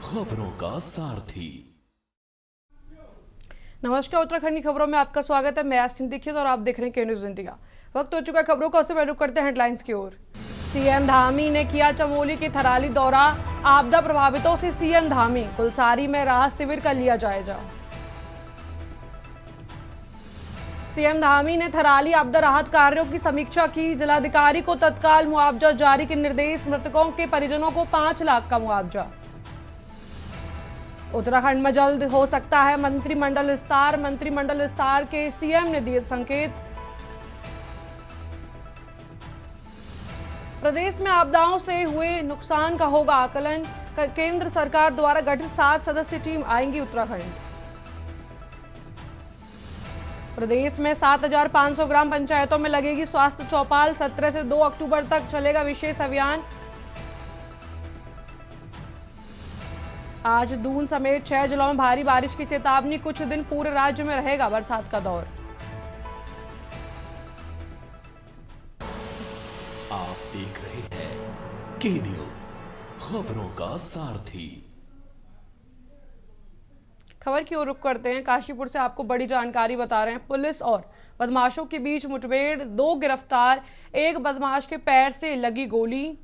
खबरों का सारथी। नमस्कार, उत्तराखंड की खबरों में आपका स्वागत है। मैं आस्तीन दीक्षित और आप देख रहे हैं के न्यूज इंडिया। वक्त हो चुका है खबरों का, उससे पहले रुक करते हैं हेडलाइंस की ओर। सीएम धामी ने किया चमोली की थराली दौरा, आपदा प्रभावितों से सीएम धामी। कुलसारी में राहत शिविर का लिया जायजा। सीएम धामी ने थराली आपदा राहत कार्यों की समीक्षा की, जिलाधिकारी को तत्काल मुआवजा जारी के निर्देश, मृतकों के परिजनों को 5 लाख का मुआवजा। उत्तराखंड में जल्द हो सकता है मंत्रिमंडल विस्तार, मंत्रिमंडल विस्तार के सीएम ने दिए संकेत। प्रदेश में आपदाओं से हुए नुकसान का होगा आकलन, केंद्र सरकार द्वारा गठित 7 सदस्यीय टीम आएंगी उत्तराखंड। प्रदेश में 7,500 ग्राम पंचायतों में लगेगी स्वास्थ्य चौपाल, 17 से 2 अक्टूबर तक चलेगा विशेष अभियान। आज दून समेत 6 जिलों में भारी बारिश की चेतावनी, कुछ दिन पूरे राज्य में रहेगा बरसात का दौर। आप देख रहे हैं के न्यूज, खबरों का सारथी। खबर की ओर रुख करते हैं। काशीपुर से आपको बड़ी जानकारी बता रहे हैं। पुलिस और बदमाशों के बीच मुठभेड़, 2 गिरफ्तार, एक बदमाश के पैर से लगी गोली,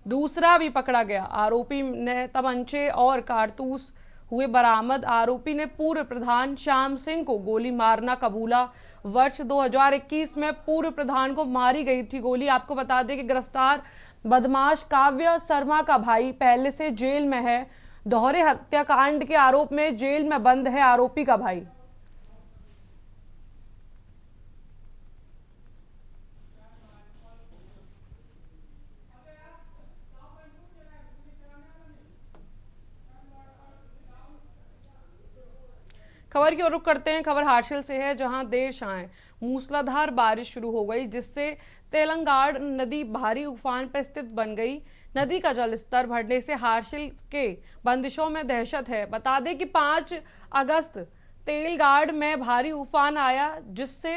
दूसरा भी पकड़ा गया। आरोपी ने तमंचे और कारतूस हुए बरामद। आरोपी ने पूर्व प्रधान श्याम सिंह को गोली मारना कबूला। वर्ष 2021 में पूर्व प्रधान को मारी गई थी गोली। आपको बता दें कि गिरफ्तार बदमाश काव्य शर्मा का भाई पहले से जेल में है। दोहरे हत्याकांड के आरोप में जेल में बंद है आरोपी का भाई। खबर की ओर रुख करते हैं। खबर हार्सिल से है, जहां देर शाम मूसलाधार बारिश शुरू हो गई, जिससे तेलंगाड़ नदी भारी उफान पर स्थित बन गई। नदी का जलस्तर बढ़ने से हार्सिल के बंदिशों में दहशत है। बता दें कि 5 अगस्त तेलंगाड़ में भारी उफान आया, जिससे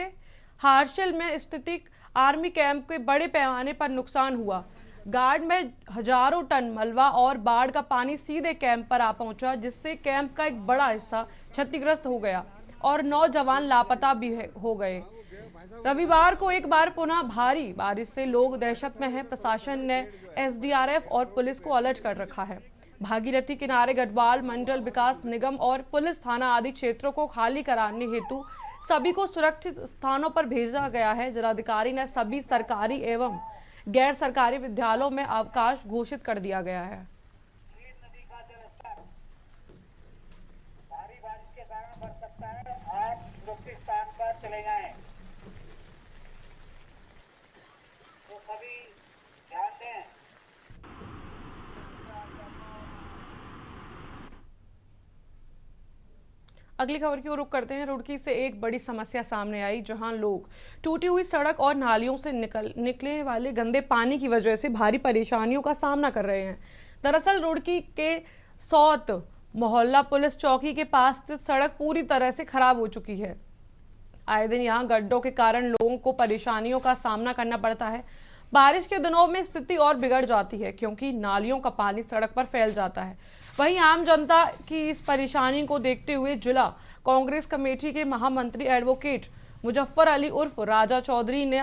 हार्सिल में स्थित आर्मी कैंप के बड़े पैमाने पर नुकसान हुआ। गार्ड में हजारों टन मलबा और बाढ़ का पानी सीधे कैंप पर आ पहुंचा, जिससे कैंप का एक बड़ा हिस्सा क्षतिग्रस्त हो गया और 9 जवान लापता भी हो गए। रविवार को एक बार पुनः भारी बारिश से लोग दहशत में हैं। प्रशासन ने एसडीआरएफ और पुलिस को अलर्ट कर रखा है। भागीरथी किनारे गढ़वाल मंडल विकास निगम और पुलिस थाना आदि क्षेत्रों को खाली कराने हेतु सभी को सुरक्षित स्थानों पर भेजा गया है। जिलाधिकारी ने सभी सरकारी एवं गैर सरकारी विद्यालयों में अवकाश घोषित कर दिया गया है। नदी का जलस्तर भारी बारिश के कारण बढ़ सकता है। आप सुरक्षित स्थान पर चले जाएं, तो सभी ध्यान दें। अगली खबर की ओर रुख करते हैं। रुड़की से एक बड़ी समस्या सामने आई, जहां लोग टूटी हुई सड़क और नालियों से निकलने वाले गंदे पानी की वजह से भारी परेशानियों का सामना कर रहे हैं। दरअसल रुड़की के सौत मोहल्ला पुलिस चौकी के पास स्थित सड़क पूरी तरह से खराब हो चुकी है। आए दिन यहाँ गड्ढों के कारण लोगों को परेशानियों का सामना करना पड़ता है। बारिश के दिनों में स्थिति और बिगड़ जाती है, क्योंकि नालियों का पानी सड़क पर फैल जाता है। वहीं आम जनता की इस परेशानी को देखते हुए जिला कांग्रेस कमेटी के महामंत्री एडवोकेट मुजफ्फर अली उर्फ राजा चौधरी ने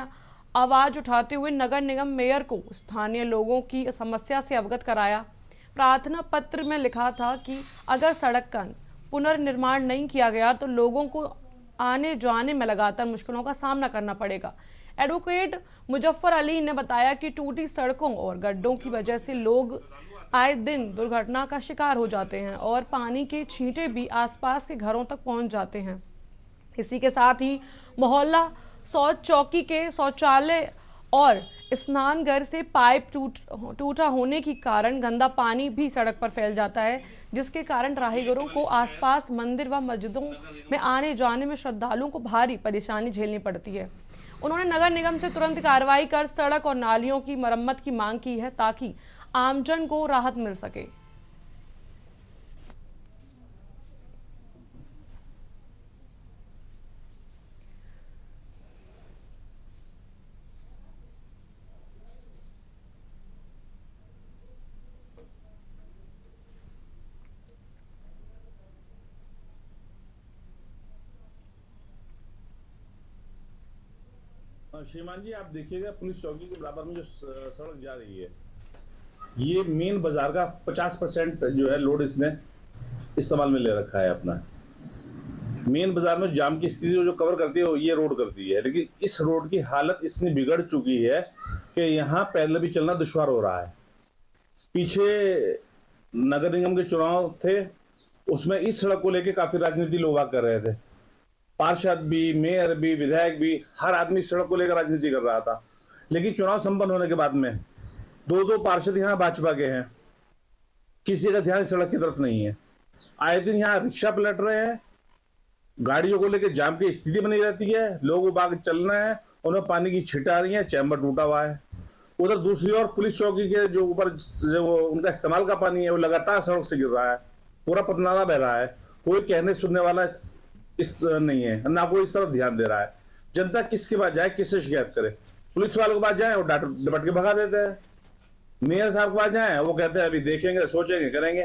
आवाज उठाते हुए नगर निगम मेयर को स्थानीय लोगों की समस्या से अवगत कराया। प्रार्थना पत्र में लिखा था कि अगर सड़क का पुनर्निर्माण नहीं किया गया तो लोगों को आने जाने में लगातार मुश्किलों का सामना करना पड़ेगा। एडवोकेट मुजफ्फर अली ने बताया कि टूटी सड़कों और गड्ढों की वजह से लोग आए दिन दुर्घटना का शिकार हो जाते हैं और पानी के छींटे भी आसपास के घरों तक पहुंच जाते हैं। इसी के साथ ही मोहल्ला शौच चौकी के शौचालय और स्नानघर से पाइप टूटा होने के कारण गंदा पानी भी सड़क पर फैल जाता है, जिसके कारण राहगीरों को आसपास मंदिर व मस्जिदों में आने जाने में श्रद्धालुओं को भारी परेशानी झेलनी पड़ती है। उन्होंने नगर निगम से तुरंत कार्रवाई कर सड़क और नालियों की मरम्मत की मांग की है, ताकि आमजन को राहत मिल सके। श्रीमान जी, आप देखिएगा पुलिस चौकी के बराबर में जो सड़क जा रही है, ये मेन बाजार का 50% जो है लोड इसने इस्तेमाल में ले रखा है अपना। मेन बाजार में जाम की स्थिति जो कवर करती है वो ये रोड करती है, लेकिन इस रोड की हालत इतनी बिगड़ चुकी है कि यहाँ पैदल भी चलना दुश्वार हो रहा है। पीछे नगर निगम के चुनाव थे, उसमें इस सड़क को लेकर काफी राजनीति लोग कर रहे थे। पार्षद भी, मेयर भी, विधायक भी, हर आदमी सड़क को लेकर राजनीति कर रहा था। लेकिन चुनाव संपन्न होने के बाद में दो पार्षद यहाँ भाजपा के हैं, किसी का ध्यान सड़क की तरफ नहीं है। आए दिन यहाँ रिक्शा पलट रहे हैं, गाड़ियों को लेकर जाम की स्थिति बनी रहती है, लोग बाग चलना है, उन्हें पानी की छिट आ रही है, चैम्बर टूटा हुआ है। उधर दूसरी ओर पुलिस चौकी के जो ऊपर जो उनका इस्तेमाल का पानी है वो लगातार सड़क से गिर रहा है, पूरा पतनाला बह रहा है। कोई कहने सुनने वाला इस नहीं है, ना कोई इस तरफ ध्यान दे रहा है। जनता किसके पास जाए, किससे शिकायत करे? पुलिस वालों के पास जाए वो डपट के भगा देते हैं, मेयर साहब के पास जाए वो कहते हैं अभी देखेंगे, सोचेंगे, करेंगे।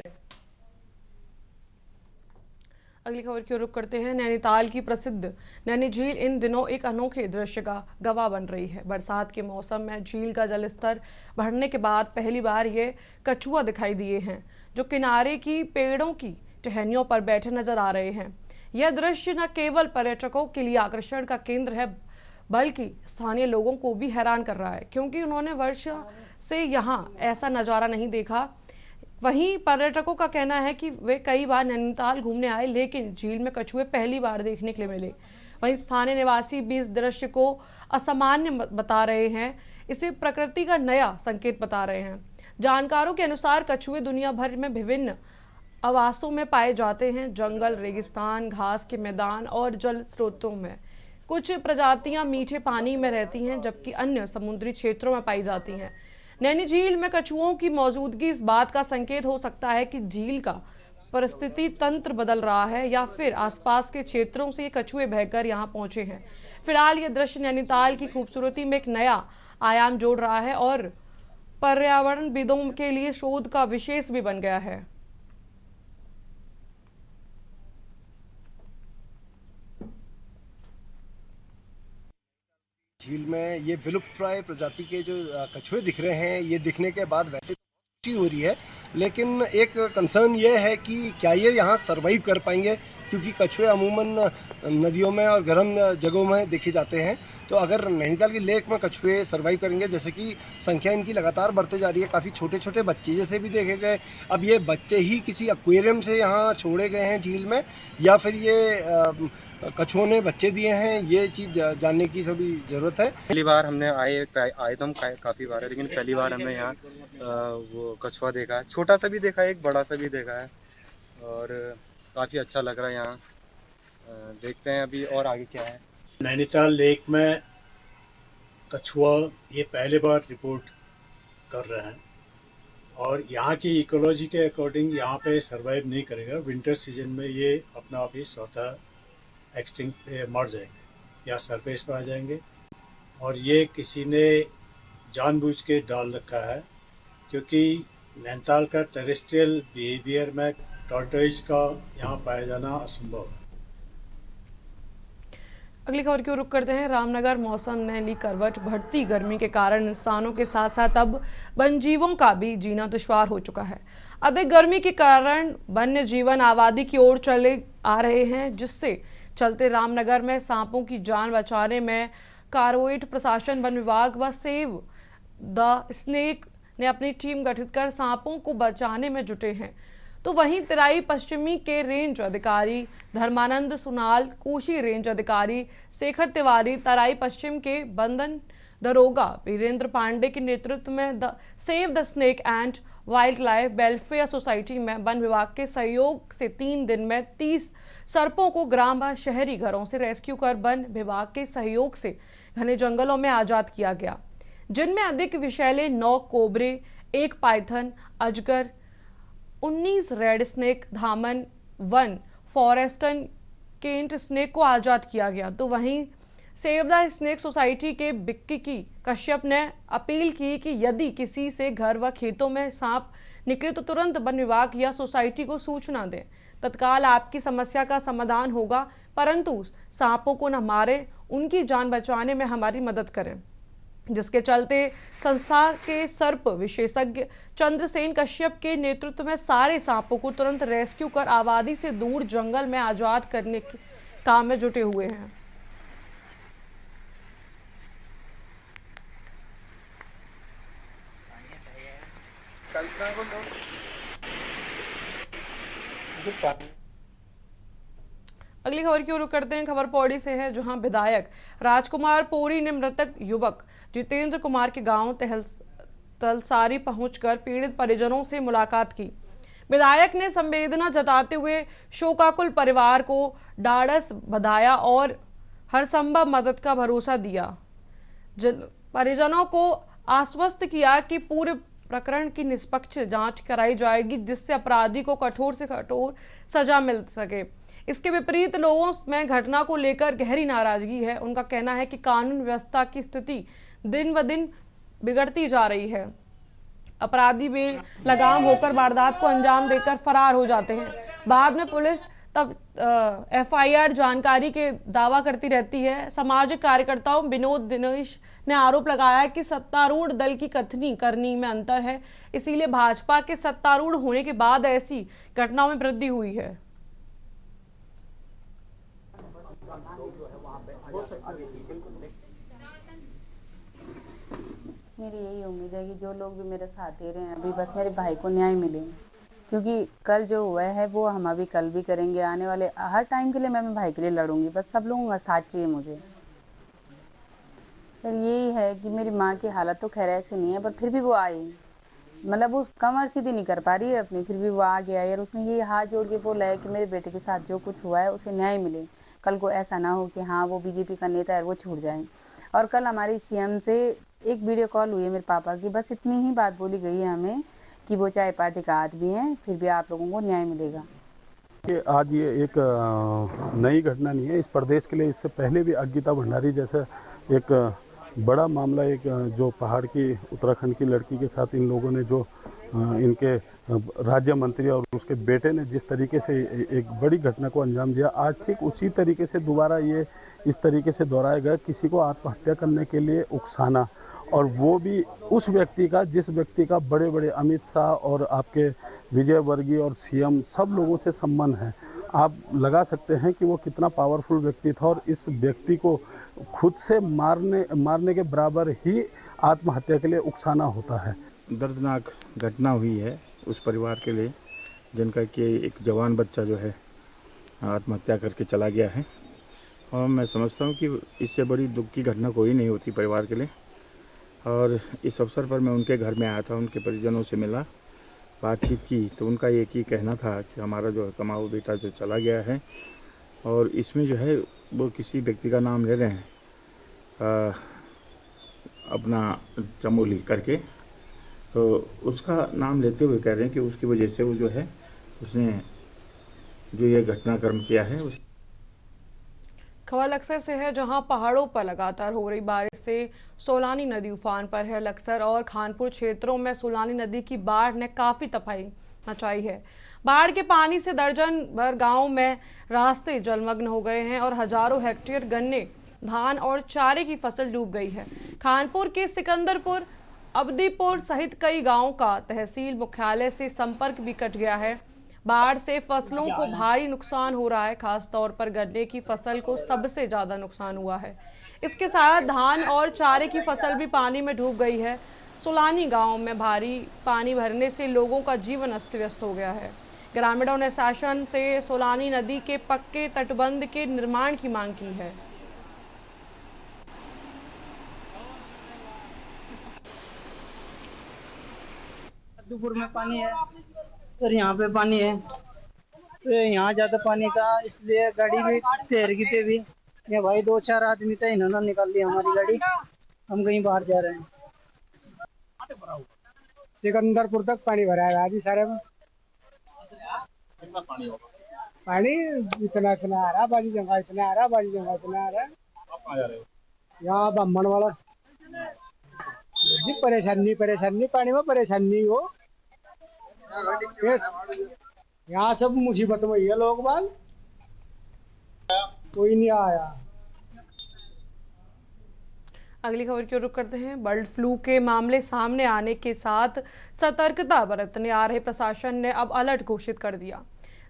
अगली खबर की ओर रुख करते हैं। नैनीताल की प्रसिद्ध नैनी झील इन दिनों एक अनोखे दृश्य का गवाह बन रही है। बरसात के मौसम में झील का जलस्तर बढ़ने के बाद पहली बार ये कछुआ दिखाई दिए हैं, जो किनारे की पेड़ों की टहनियों पर बैठे नजर आ रहे हैं। यह दृश्य न केवल पर्यटकों के लिए आकर्षण का केंद्र है, बल्कि स्थानीय लोगों को भी हैरान कर रहा है, क्योंकि उन्होंने वर्षों से यहाँ ऐसा नज़ारा नहीं देखा। वहीं पर्यटकों का कहना है कि वे कई बार नैनीताल घूमने आए, लेकिन झील में कछुए पहली बार देखने के लिए मिले। वहीं स्थानीय निवासी भी इस दृश्य को असामान्य बता रहे हैं, इसे प्रकृति का नया संकेत बता रहे हैं। जानकारों के अनुसार कछुए दुनिया भर में विभिन्न आवासों में पाए जाते हैं, जंगल, रेगिस्तान, घास के मैदान और जल स्रोतों में। कुछ प्रजातियां मीठे पानी में रहती हैं, जबकि अन्य समुद्री क्षेत्रों में पाई जाती हैं। नैनी झील में कछुओं की मौजूदगी इस बात का संकेत हो सकता है कि झील का परिस्थिति तंत्र बदल रहा है, या फिर आसपास के क्षेत्रों से ये कछुए बहकर यहाँ पहुंचे हैं। फिलहाल ये दृश्य नैनीताल की खूबसूरती में एक नया आयाम जोड़ रहा है और पर्यावरणविदों के लिए शोध का विषय भी बन गया है। झील में ये विलुप्तप्राय प्रजाति के जो कछुए दिख रहे हैं, ये दिखने के बाद वैसे खुशी हो रही है, लेकिन एक कंसर्न ये है कि क्या ये यहाँ सरवाइव कर पाएंगे, क्योंकि कछुए अमूमन नदियों में और गर्म जगहों में देखे जाते हैं। तो अगर नैनीताल की लेक में कछुए सरवाइव करेंगे, जैसे कि संख्या इनकी लगातार बढ़ते जा रही है, काफ़ी छोटे छोटे बच्चे जैसे भी देखे गए। अब ये बच्चे ही किसी एक्वेरियम से यहाँ छोड़े गए हैं झील में, या फिर ये कछुओं ने बच्चे दिए हैं, ये चीज़ जानने की थोड़ी ज़रूरत है। पहली बार हमने आए तो हम काफ़ी बार है, लेकिन पहली बार हमने यहाँ वो कछुआ देखा है। छोटा सा भी देखा है, एक बड़ा सा भी देखा है, और काफ़ी अच्छा लग रहा है यहाँ। देखते हैं अभी और आगे क्या है। नैनीताल लेक में कछुआ ये पहली बार रिपोर्ट कर रहे हैं, और यहाँ की इकोलॉजी के अकॉर्डिंग यहाँ पे सरवाइव नहीं करेगा। विंटर सीजन में ये अपना आप ही स्वतः एक्सटिंक्ट मर जाएंगे या सरफेस पर आ जाएंगे, और ये किसी ने जानबूझ के डाल रखा है, क्योंकि नैनीताल का टेरेस्ट्रियल बिहेवियर में टॉर्टोइज का यहाँ पाया जाना असंभव है। अगली खबर की ओर रुख करते हैं। रामनगर मौसम ने ली करवट। बढ़ती गर्मी के कारण इंसानों के साथ साथ अब वन्यजीवों का भी जीना दुश्वार हो चुका है। अधिक गर्मी के कारण वन्य जीवन आबादी की ओर चले आ रहे हैं, जिससे चलते रामनगर में सांपों की जान बचाने में कारवाईट प्रशासन, वन विभाग व सेव द स्नेक ने अपनी टीम गठित कर सांपों को बचाने में जुटे हैं। तो वहीं तराई पश्चिमी के रेंज अधिकारी धर्मानंद सुनाल, कोशी रेंज अधिकारी शेखर तिवारी, तराई पश्चिम के बंधन दरोगा वीरेंद्र पांडे के नेतृत्व में save the snake and wild life welfare society में वन विभाग के सहयोग से 3 दिन में 30 सर्पों को ग्राम व शहरी घरों से रेस्क्यू कर वन विभाग के सहयोग से घने जंगलों में आजाद किया गया, जिनमें अधिक विषैले 9 कोबरे, 1 पाइथन, अजगर, 19 रेड स्नेक, धामन, 1 फॉरेस्टन केंट स्नेक को आजाद किया गया। तो वहीं सेव द स्नेक सोसाइटी के बिक्की कश्यप ने अपील की कि यदि किसी से घर व खेतों में सांप निकले तो तुरंत वन विभाग या सोसाइटी को सूचना दें। तत्काल आपकी समस्या का समाधान होगा, परंतु सांपों को न मारें, उनकी जान बचाने में हमारी मदद करें, जिसके चलते संस्था के सर्प विशेषज्ञ चंद्रसेन कश्यप के नेतृत्व में सारे सांपों को तुरंत रेस्क्यू कर आबादी से दूर जंगल में आजाद करने के काम में जुटे हुए हैं। अगली खबर की ओर रुख करते हैं। खबर पौड़ी से है, जहां विधायक राजकुमार पोरी ने मृतक युवक जितेंद्र कुमार के गांव तलसारी पहुंचकर पीड़ित परिजनों से मुलाकात की। विधायक ने संवेदना जताते हुए शोकाकुल परिवार को ढाढ़स बंधाया और हर संभव मदद का भरोसा दिया। परिजनों को आश्वस्त किया कि पूरे प्रकरण की निष्पक्ष जांच कराई जाएगी, जिससे अपराधी को कठोर से कठोर सजा मिल सके। इसके विपरीत लोगों में घटना को लेकर गहरी नाराजगी है। उनका कहना है कि कानून व्यवस्था की स्थिति दिन ब दिन बिगड़ती जा रही है। अपराधी बेलगाम होकर वारदात को अंजाम देकर फरार हो जाते हैं। बाद में पुलिस तब FIR जानकारी के दावा करती रहती है। सामाजिक कार्यकर्ताओं विनोद दिनेश ने आरोप लगाया कि सत्तारूढ़ दल की कथनी करनी में अंतर है, इसीलिए भाजपा के सत्तारूढ़ होने के बाद ऐसी घटनाओं में वृद्धि हुई है। मेरी यही उम्मीद है कि जो लोग भी मेरा साथ दे रहे हैं अभी, बस मेरे भाई को न्याय मिले, क्योंकि कल जो हुआ है वो हम अभी कल भी करेंगे। आने वाले हर टाइम के लिए मैं अपने भाई के लिए लड़ूंगी। बस सब लोगों का साथ चाहिए मुझे। फिर यही है कि मेरी माँ की हालत तो खैर ऐसे नहीं है, पर फिर भी वो आई, मतलब वो कमर सीधी नहीं कर पा रही है अपनी, फिर भी वो आ गया और उसने ये हाथ जोड़ के बोला है कि मेरे बेटे के साथ जो कुछ हुआ है उसे न्याय मिले। कल को ऐसा ना हो कि हाँ वो BJP का नेता है वो छूट जाए। और कल हमारी CM से एक वीडियो कॉल हुई है मेरे पापा की, बस इतनी ही बात बोली गई है हमें कि वो चाहे पार्टी का आदमी है फिर भी आप लोगों को न्याय मिलेगा। कि आज ये एक नई घटना नहीं है इस प्रदेश के लिए। इससे पहले भी अंकिता भंडारी जैसा एक बड़ा मामला, एक जो पहाड़ की उत्तराखंड की लड़की के साथ इन लोगों ने जो इनके राज्य मंत्री और उसके बेटे ने जिस तरीके से एक बड़ी घटना को अंजाम दिया, आज ठीक उसी तरीके से दोबारा ये इस तरीके से दोहराया गया। किसी को आत्महत्या करने के लिए उकसाना, और वो भी उस व्यक्ति का जिस व्यक्ति का बड़े बड़े अमित शाह और आपके विजय वर्गीय और CM सब लोगों से संबंध है। आप लगा सकते हैं कि वो कितना पावरफुल व्यक्ति था, और इस व्यक्ति को खुद से मारने के बराबर ही आत्महत्या के लिए उकसाना होता है। दर्दनाक घटना हुई है उस परिवार के लिए जिनका कि एक जवान बच्चा जो है आत्महत्या करके चला गया है, और मैं समझता हूँ कि इससे बड़ी दुख की घटना कोई नहीं होती परिवार के लिए। और इस अवसर पर मैं उनके घर में आया था, उनके परिजनों से मिला, बातचीत की, तो उनका एक ही कहना था कि हमारा जो कमाऊ बेटा जो चला गया है, और इसमें जो है वो किसी व्यक्ति का नाम ले रहे हैं अपना चमोली करके, तो उसका नाम लेते हुए कह रहे हैं कि उसकी वजह से वो जो है उसने जो ये घटनाक्रम किया है। खबर लक्सर से है, जहां पहाड़ों पर लगातार हो रही बारिश से सोलानी नदी उफान पर है। लक्सर और खानपुर क्षेत्रों में सोलानी नदी की बाढ़ ने काफ़ी तबाही मचाई है। बाढ़ के पानी से दर्जन भर गाँव में रास्ते जलमग्न हो गए हैं और हजारों हेक्टेयर गन्ने, धान और चारे की फसल डूब गई है। खानपुर के सिकंदरपुर, अवधीपुर सहित कई गाँव का तहसील मुख्यालय से संपर्क भी कट गया है। बाढ़ से फसलों को भारी नुकसान हो रहा है, खास तौर पर गन्ने की फसल को सबसे ज्यादा नुकसान हुआ है। इसके साथ धान और चारे की फसल भी पानी में डूब गई है। सोलानी गांव में भारी पानी भरने से लोगों का जीवन अस्त व्यस्त हो गया है। ग्रामीणों ने शासन से सोलानी नदी के पक्के तटबंध के निर्माण की मांग की है। अवधीपुर में पानी है और यहाँ पे पानी है, तो यहाँ ज्यादा पानी था इसलिए गाड़ी भी तैर गई थी। भी ये भाई 2-4 आदमी थे, इन्होंने निकाल ली हमारी गाड़ी, हम कहीं बाहर जा रहे हैं। सिकंदरपुर तक पानी भरा है आज सारे में। कितना पानी होगा? पानी इतना आ रहा, बाजी जंगा इतना आ रहा, बाजी जंगा इतना आ रहा है। आप कहाँ जा रहे हो? यहाँ ब्राह्मण वाला परेशानी पानी में परेशानी हो। यहाँ सब मुसीबत में ही है, लोग बाल कोई नहीं आया। अगली खबर की ओर रुख करते हैं। बर्ड फ्लू के मामले सामने आने के साथ सतर्कता बरतने आ रहे प्रशासन ने अब अलर्ट घोषित कर दिया।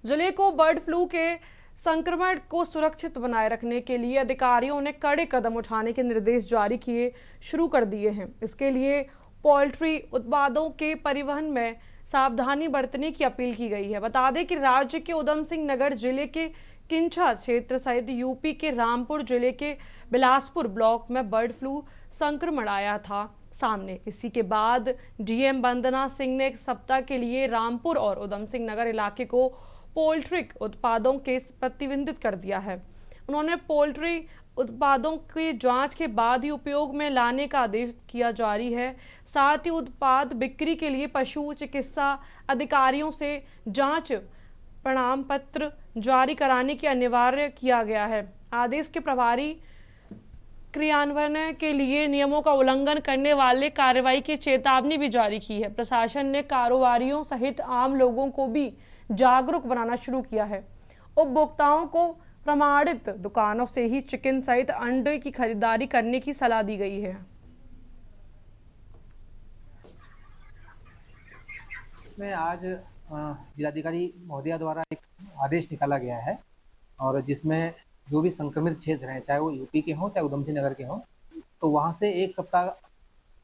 जिले को बर्ड फ्लू के संक्रमण को सुरक्षित बनाए रखने के लिए अधिकारियों ने कड़े कदम उठाने के निर्देश जारी किए शुरू कर दिए हैं। इसके लिए पोल्ट्री उत्पादों के परिवहन में सावधानी बरतने की अपील की गई है। बता दें कि राज्य के उधम सिंह नगर जिले के किंचा क्षेत्र सहित यूपी के रामपुर जिले के बिलासपुर ब्लॉक में बर्ड फ्लू संक्रमण आया था सामने। इसी के बाद डीएम वंदना सिंह ने एक सप्ताह के लिए रामपुर और उधम सिंह नगर इलाके को पोल्ट्री उत्पादों के प्रतिबंधित कर दिया है। उन्होंने पोल्ट्री उत्पादों की जांच के बाद ही उपयोग में लाने का आदेश किया जारी है। साथ ही उत्पाद बिक्री के लिए पशु चिकित्सा अधिकारियों से जांच प्रमाण पत्र जारी कराने की अनिवार्य किया गया है। आदेश के प्रभावी क्रियान्वयन के लिए नियमों का उल्लंघन करने वाले कार्रवाई की चेतावनी भी जारी की है। प्रशासन ने कारोबारियों सहित आम लोगों को भी जागरूक बनाना शुरू किया है। उपभोक्ताओं को प्रमाणित दुकानों से ही चिकन सहित अंडे की खरीदारी करने की सलाह दी गई है। में आज जिलाधिकारी महोदया द्वारा एक आदेश निकाला गया है और जिसमें जो भी संक्रमित क्षेत्र हैं, चाहे वो यूपी के हों चाहे उधम सिंह नगर के हों, तो वहाँ से एक सप्ताह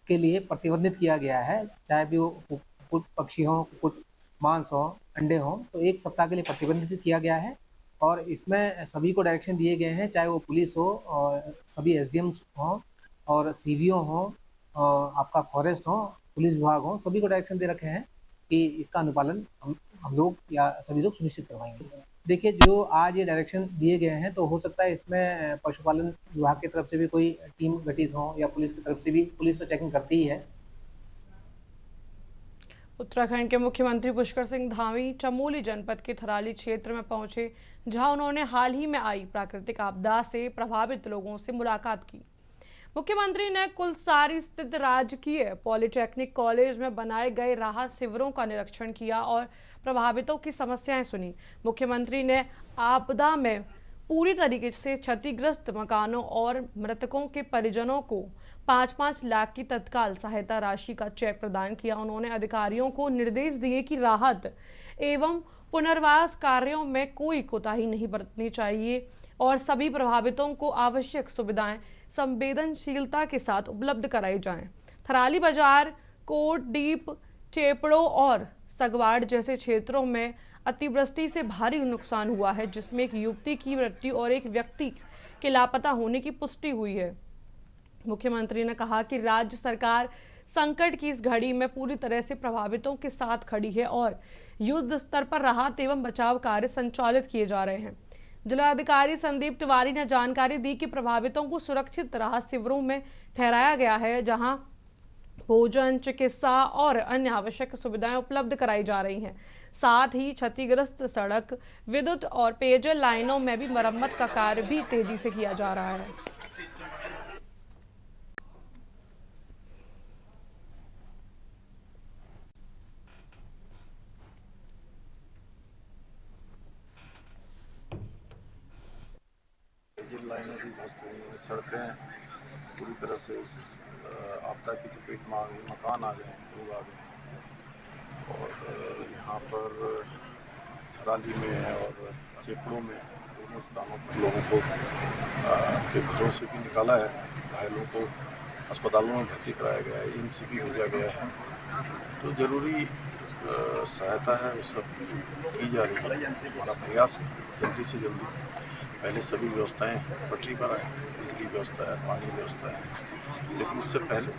के लिए प्रतिबंधित किया गया है। चाहे भी वो कुछ पक्षी हों, कुछ मांस हों, अंडे हों, तो एक सप्ताह के लिए प्रतिबंधित किया गया है। और इसमें सभी को डायरेक्शन दिए गए हैं, चाहे वो पुलिस हो और सभी एसडीएम्स हों और सीवीओ हों, आपका फॉरेस्ट हो, पुलिस विभाग हो, सभी को डायरेक्शन दे रखे हैं कि इसका अनुपालन हम लोग या सभी लोग सुनिश्चित करवाएंगे। देखिए, जो आज ये डायरेक्शन दिए गए हैं तो हो सकता है इसमें पशुपालन विभाग की तरफ से भी कोई टीम गठित हो या पुलिस की तरफ से भी, पुलिस तो चेकिंग करती ही है। उत्तराखंड के मुख्यमंत्री पुष्कर सिंह धामी चमोली जनपद के थराली क्षेत्र में पहुंचे, जहां उन्होंने हाल ही में आई प्राकृतिक आपदा से प्रभावित लोगों से मुलाकात की। मुख्यमंत्री ने कुलसारी स्थित राजकीय पॉलिटेक्निक कॉलेज में बनाए गए राहत शिविरों का निरीक्षण किया और प्रभावितों की समस्याएं सुनी। मुख्यमंत्री ने आपदा में पूरी तरीके से क्षतिग्रस्त मकानों और मृतकों के परिजनों को 5-5 लाख की तत्काल सहायता राशि का चेक प्रदान किया। उन्होंने अधिकारियों को निर्देश दिए कि राहत एवं पुनर्वास कार्यों में कोई कोताही नहीं बरतनी चाहिए और सभी प्रभावितों को आवश्यक सुविधाएं संवेदनशीलता के साथ उपलब्ध कराई जाएं। थराली बाजार, कोट डीप, चेपड़ो और सगवाड़ जैसे क्षेत्रों में अतिवृष्टि से भारी नुकसान हुआ है, जिसमें एक युवती की मृत्यु और एक व्यक्ति के लापता होने की पुष्टि हुई है। मुख्यमंत्री ने कहा कि राज्य सरकार संकट की इस घड़ी में पूरी तरह से प्रभावितों के साथ खड़ी है और युद्ध स्तर पर राहत एवं बचाव कार्य संचालित किए जा रहे हैं। जिलाधिकारी संदीप तिवारी ने जानकारी दी कि प्रभावितों को सुरक्षित राहत शिविरों में ठहराया गया है, जहां भोजन, चिकित्सा और अन्य आवश्यक सुविधाएं उपलब्ध कराई जा रही हैं। साथ ही क्षतिग्रस्त सड़क, विद्युत और पेयजल लाइनों में भी मरम्मत का कार्य भी तेजी से किया जा रहा है। लाइनें भी ध्वस्त हुई हैं, सड़कें पूरी तरह से आपदा की चपेट में आ गई, मकान आ गए हैं, लोग आ गए हैं। और यहाँ पर थराली में और चेपड़ों में दोनों स्थानों पर लोगों को के घरों से भी निकाला है, घायलों को अस्पतालों में भर्ती कराया गया है, एम्स भी भेजा गया है। तो ज़रूरी सहायता है वो सब की जा रही है। हमारा प्रयास है जल्दी से जल्दी पहले सभी व्यवस्थाएं पटरी पर आए, बिजली व्यवस्था है, पानी व्यवस्था है, लेकिन उससे पहले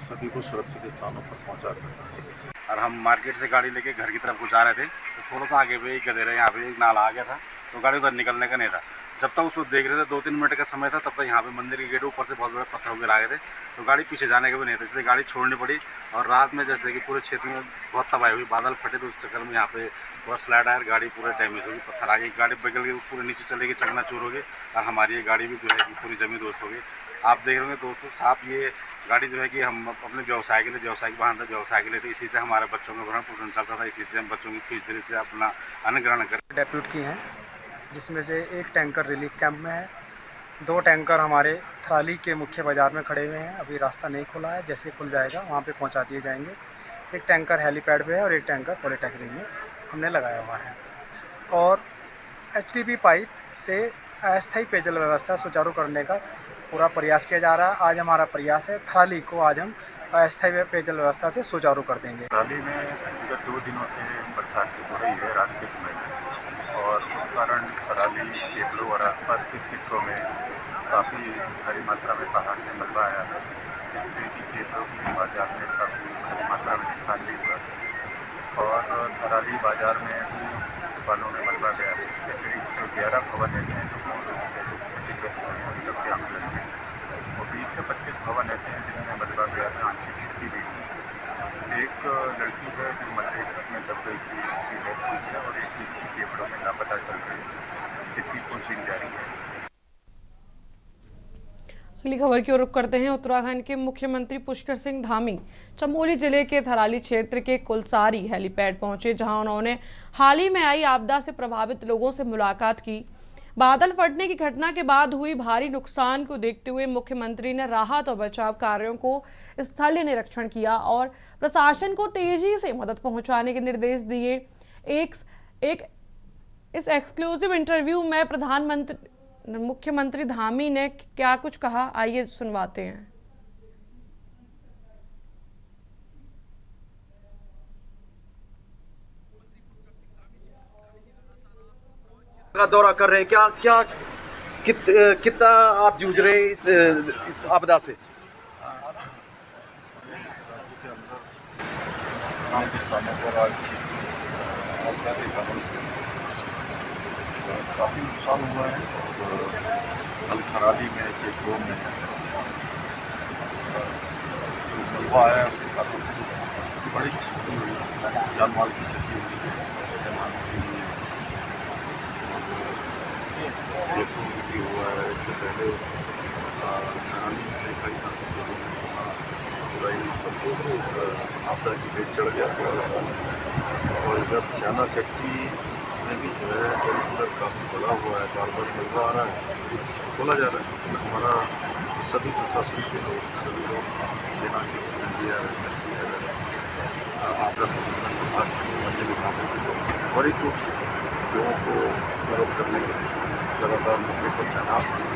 सभी को सुरक्षित स्थानों पर पहुंचा कर। और हम मार्केट से गाड़ी लेके घर की तरफ को जा रहे थे, तो थोड़ा सा आगे पे एक गधेरा, यहाँ पे एक नाला आ गया था, तो गाड़ी उधर निकलने का नहीं था। जब तक उसको देख रहे थे 2-3 मिनट का समय था, तब तक यहाँ पे मंदिर के गेट ऊपर से बहुत बड़े पत्थर वगैरह आ गए थे, तो गाड़ी पीछे जाने का भी नहीं था, इसलिए गाड़ी छोड़नी पड़ी। और रात में जैसे कि पूरे क्षेत्र में बहुत तबाही हुई, बादल फटे, तो उस चक्कर में यहाँ पे पूरा स्लाइड आया, गाड़ी पूरे डैमेज होगी, पत्थर आ गई, गाड़ी बगल के पूरे नीचे चलेगी, चकनाचूर हो गई और हमारी ये गाड़ी भी जो है पूरी जमी दोस्त हो गई। आप देख रहे होंगे दोस्तों, साहब ये गाड़ी जो है कि हम अपने व्यवसाय के लिए, व्यवसायिक वाहन था, व्यवसाय के लिए थे, इसी से हमारे बच्चों का भरण पोषण चलता था, इसी से हम बच्चों की फीस देने से अपना अन्न ग्रहण कर डेप्यूट की हैं, जिसमें से एक टैंकर रिलीफ कैंप में है 2 टैंकर हमारे थराली के मुख्य बाज़ार में खड़े हुए हैं, अभी रास्ता नहीं खुला है, जैसे खुल जाएगा वहाँ पे पहुँचा दिए जाएंगे। एक टैंकर हेलीपैड पे है और एक टैंकर पॉलीटेक्निक में हमने लगाया हुआ है। और HDPE पाइप से अस्थायी पेयजल व्यवस्था सुचारू करने का पूरा प्रयास किया जा रहा है। आज हमारा प्रयास है थराली को आज हम अस्थायी पेयजल व्यवस्था से सुचारू कर देंगे। थराली में विगत 2 दिनों से बरसात हो रही है रात के समय में, और उस कारण थराली केबलो और आसपास के क्षेत्रों में काफ़ी भारी मात्रा में पहाड़ से मलबा आया है, जिससे कि केबलो की बाजार में काफ़ी भारी मात्रा में नुकसान भी हुआ। और थराली बाजार में दुकानों में मलबा गया है। करीब 11 भवन ऐसे हैं जो आंदोलन में, और 20 से 25 भवन ऐसे हैं जिनमें मलबा गया है, आंशिक क्षति भी हुई। एक लड़की है जो मलबे में दब गई थी, उसकी डेथ हुई है, और एक की केबड़ों में लापता चल रही है। इसकी कोशिश जारी है। अगली खबर की ओर रुख करते हैं। उत्तराखंड के मुख्यमंत्री पुष्कर सिंह धामी चमोली जिले के थराली क्षेत्र के कुलसारी हेलीपैड पहुंचे, जहां उन्होंने हाल ही में आई आपदा से प्रभावित लोगों से मुलाकात की। बादल फटने की घटना के बाद हुई भारी नुकसान को देखते हुए मुख्यमंत्री ने राहत और बचाव कार्यों को स्थलीय निरीक्षण किया और प्रशासन को तेजी से मदद पहुंचाने के निर्देश दिए। इस एक्सक्लूसिव इंटरव्यू में मुख्यमंत्री धामी ने क्या कुछ कहा, आइए सुनवाते हैं। का दौरा कर रहे हैं, क्या कितना आप जूझ रहे हैं इस आपदा से? राज्य के स्थानों पर आज आपदा के कारण से काफ़ी नुकसान हुआ है। और कल थराली में चेको में जो मलबा आया है उसके कारण से बड़ी क्षति हुई, जान माल की क्षति हुई है। चेको में भी हुआ है। इससे पहले थराली में देखा जा सकते पूरा ही सब आपदा की भेंट चढ़ गया था। और इधर श्याना चट्टी में भी जो है जल स्तर काफ़ी बढ़ा हुआ है, बार बार मलबा आ रहा है, बोला जा रहा है। हमारा सभी प्रशासन के लोग, सभी लोग सेना के NDRF, SDRF, आपदा प्रबंधन विभाग के अन्य विभागों के लोग बड़ी रूप से लोगों को मदद करने के लिए लगातार मौके पर तैनात हैं।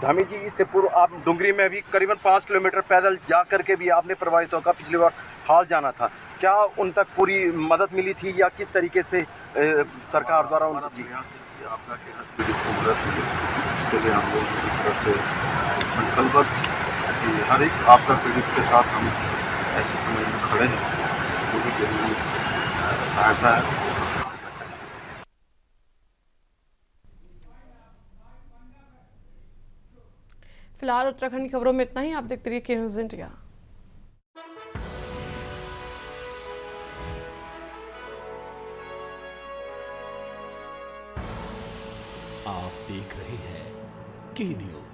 धामी जी, इससे पूर्व आप डुंगरी में भी करीबन 5 किलोमीटर पैदल जा करके भी आपने प्रभावितों का पिछली बार हाल जाना था, क्या उन तक पूरी मदद मिली थी या किस तरीके से सरकार द्वारा उनका प्रयास है कि आपदा के हर पीड़ित को मदद मिले? उसके लिए हम लोग पूरी तरह से संकल्पबद्ध कि हर एक आपदा पीड़ित के साथ हम ऐसे समय में खड़े हैं, जो भी जरूरी सहायता है। फिलहाल उत्तराखंड की खबरों में इतना ही। आप देखते रहिए के न्यूज़ इंडिया। आप देख रहे हैं के न्यूज़।